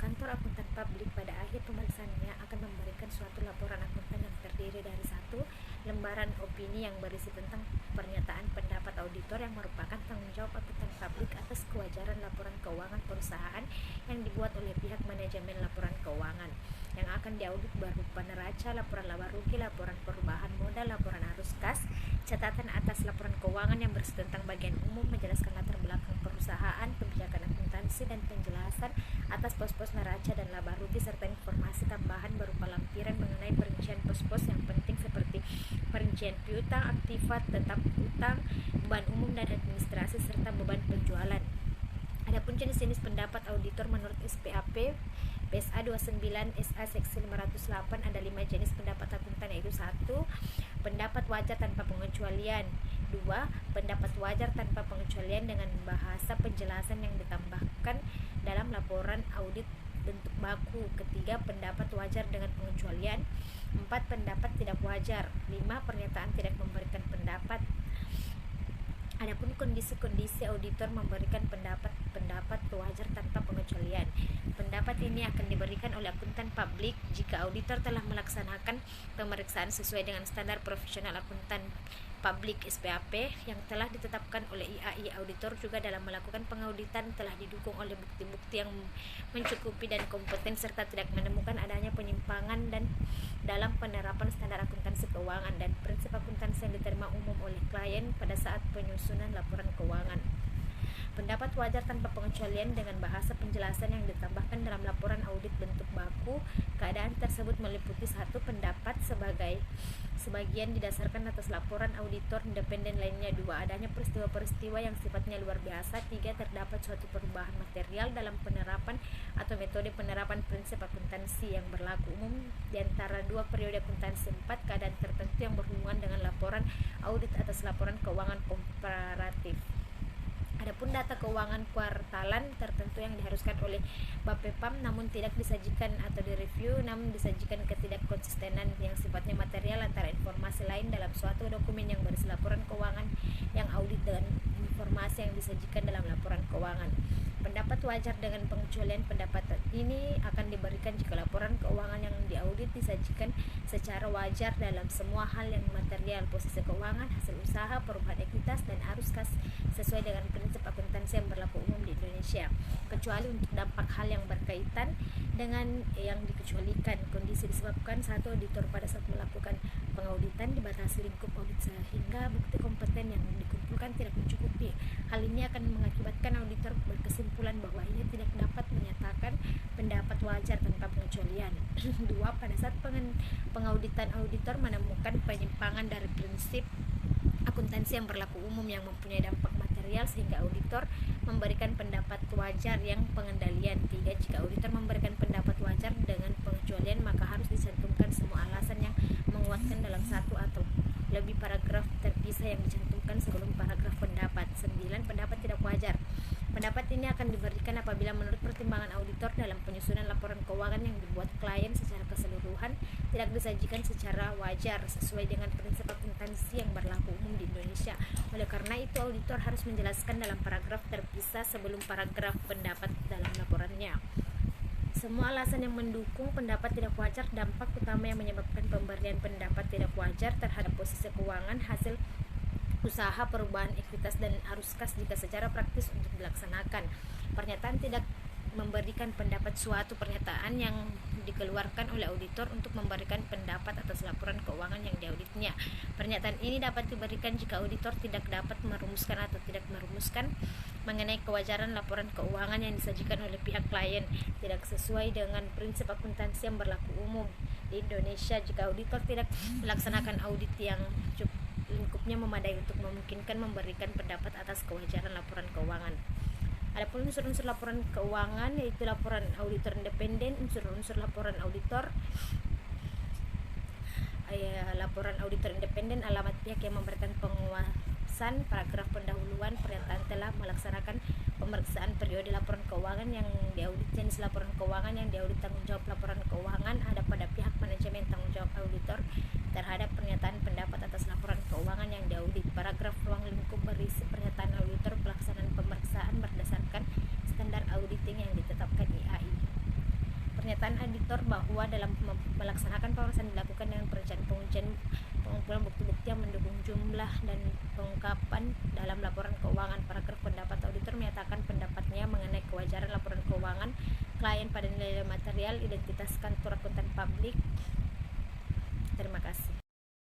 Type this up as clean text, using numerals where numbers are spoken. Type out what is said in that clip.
Kantor akuntan publik pada akhir pemeriksaannya akan memberikan suatu laporan akuntan yang terdiri dari satu lembaran opini yang berisi tentang pernyataan pendapat auditor yang merupakan tanggung jawab akuntan publik atas kewajaran laporan keuangan perusahaan yang dibuat oleh pihak manajemen laporan keuangan. Yang akan diaudit berupa neraca, laporan laba rugi, laporan perubahan modal, laporan arus kas, catatan atas laporan keuangan yang berisi tentang bagian umum, menjelaskan latar belakang perusahaan, kebijakan akuntansi, dan penjelasan atas pos-pos neraca dan laba rugi, serta informasi tambahan berupa lampiran mengenai perincian pos-pos yang penting seperti perincian piutang, aktifat, tetap utang, beban umum dan administrasi, serta beban penjualan. Adapun jenis-jenis pendapat auditor menurut SPAP PSA 29 SA Seksi 508 ada 5 jenis pendapat akuntan, yaitu 1. Pendapat wajar tanpa pengecualian. 2. Pendapat wajar tanpa pengecualian dengan bahasa penjelasan yang ditambahkan dalam laporan audit bentuk baku. 3. Pendapat wajar dengan pengecualian. 4. Pendapat tidak wajar. 5. Pernyataan tidak memberikan pendapat. Adapun kondisi-kondisi auditor memberikan pendapat wajar tanpa pengecualian. Pendapat ini akan diberikan oleh akuntan publik jika auditor telah melaksanakan pemeriksaan sesuai dengan standar profesional akuntan publik SPAP yang telah ditetapkan oleh IAI. Auditor juga dalam melakukan pengauditan telah didukung oleh bukti-bukti yang mencukupi dan kompeten serta tidak menemukan adanya penyimpangan dan dalam penerapan standar akuntansi keuangan dan prinsip akuntansi yang diterima umum oleh klien pada saat penyusunan laporan keuangan. Pendapat wajar tanpa pengecualian dengan bahasa penjelasan yang ditambahkan dalam laporan audit bentuk baku. Keadaan tersebut meliputi 1. Pendapat sebagian didasarkan atas laporan auditor independen lainnya. 2. Adanya peristiwa-peristiwa yang sifatnya luar biasa. 3. Terdapat suatu perubahan material dalam penerapan atau metode penerapan prinsip akuntansi yang berlaku umum di antara 2 periode akuntansi. 4. Keadaan tertentu yang berhubungan dengan laporan audit atas laporan keuangan komparatif. Adapun data keuangan kuartalan tertentu yang diharuskan oleh Bapepam namun tidak disajikan atau direview, namun disajikan ketidakkonsistenan yang sifatnya material antara informasi lain dalam suatu dokumen yang berisi laporan keuangan yang audit dengan informasi yang disajikan dalam laporan keuangan. Pendapat wajar dengan pengecualian. Pendapat ini akan diberikan jika laporan keuangan yang diaudit disajikan secara wajar dalam semua hal yang material, posisi keuangan, hasil usaha, perubahan ekuitas, dan arus kas sesuai dengan prinsip akuntansi yang berlaku umum di Indonesia, kecuali untuk dampak hal yang berkaitan dengan yang dikecualikan. Kondisi disebabkan 1. Auditor pada saat melakukan pengauditan dibatasi lingkup audit sehingga bukti kompeten yang dikumpulkan tidak mencukupi. Hal ini akan mengakibatkan auditor berkesimpulan bahwa ia tidak dapat menyatakan pendapat wajar tanpa pengecualian. 2. Pada saat pengauditan auditor menemukan penyimpangan dari prinsip akuntansi yang berlaku umum yang mempunyai dampak material sehingga auditor memberikan pendapat wajar yang pengendalian. 3. Jika auditor memberikan pendapat wajar dengan pengecualian, maka harus dicantumkan semua alasan yang menguatkan dalam satu atau lebih paragraf terpisah yang dicantumkan sebelum paragraf pendapat. 9. Pendapat tidak wajar. Pendapat ini akan diberikan apabila menurut pertimbangan auditor dalam penyusunan laporan keuangan yang dibuat klien secara keseluruhan tidak disajikan secara wajar sesuai dengan prinsip akuntansi yang berlaku umum di Indonesia. Oleh karena itu, auditor harus menjelaskan dalam paragraf terpisah sebelum paragraf pendapat dalam laporannya. Semua alasan yang mendukung pendapat tidak wajar. Dampak utama yang menyebabkan pemberian pendapat tidak wajar terhadap posisi keuangan, hasil usaha, perubahan ekuitas, dan arus kas jika secara praktis untuk dilaksanakan. Pernyataan tidak memberikan pendapat. Suatu pernyataan yang dikeluarkan oleh auditor untuk memberikan pendapat atas laporan keuangan yang diauditnya. Pernyataan ini dapat diberikan jika auditor tidak dapat merumuskan atau tidak merumuskan mengenai kewajaran laporan keuangan yang disajikan oleh pihak klien tidak sesuai dengan prinsip akuntansi yang berlaku umum di Indonesia. Jika auditor tidak melaksanakan audit yang lingkupnya memadai untuk memungkinkan memberikan pendapat atas kewajaran laporan keuangan. Adapun unsur-unsur laporan keuangan yaitu laporan auditor independen, unsur-unsur laporan auditor, laporan auditor independen, alamat pihak yang memberikan penguasaan, paragraf pendahuluan, pernyataan telah melaksanakan pemeriksaan periode laporan keuangan yang diaudit, jenis laporan keuangan yang diaudit, tanggung jawab laporan keuangan ada pada pihak manajemen, tanggung jawab auditor terhadap pernyataan pendapat atas laporan keuangan yang diaudit. Paragraf ruang lingkup berisi pernyataan auditor pelaksanaan pemeriksaan berdasarkan standar auditing yang ditetapkan IAI. pernyataan auditor bahwa dalam melaksanakan pemeriksaan dilakukan dengan perencanaan pengumpulan bukti-bukti yang mendukung jumlah dan pengungkapan dalam laporan keuangan. Paragraf pendapat auditor menyatakan pendapatnya mengenai kewajaran laporan keuangan klien pada nilai material identitas kantor akuntan publik. Terima kasih.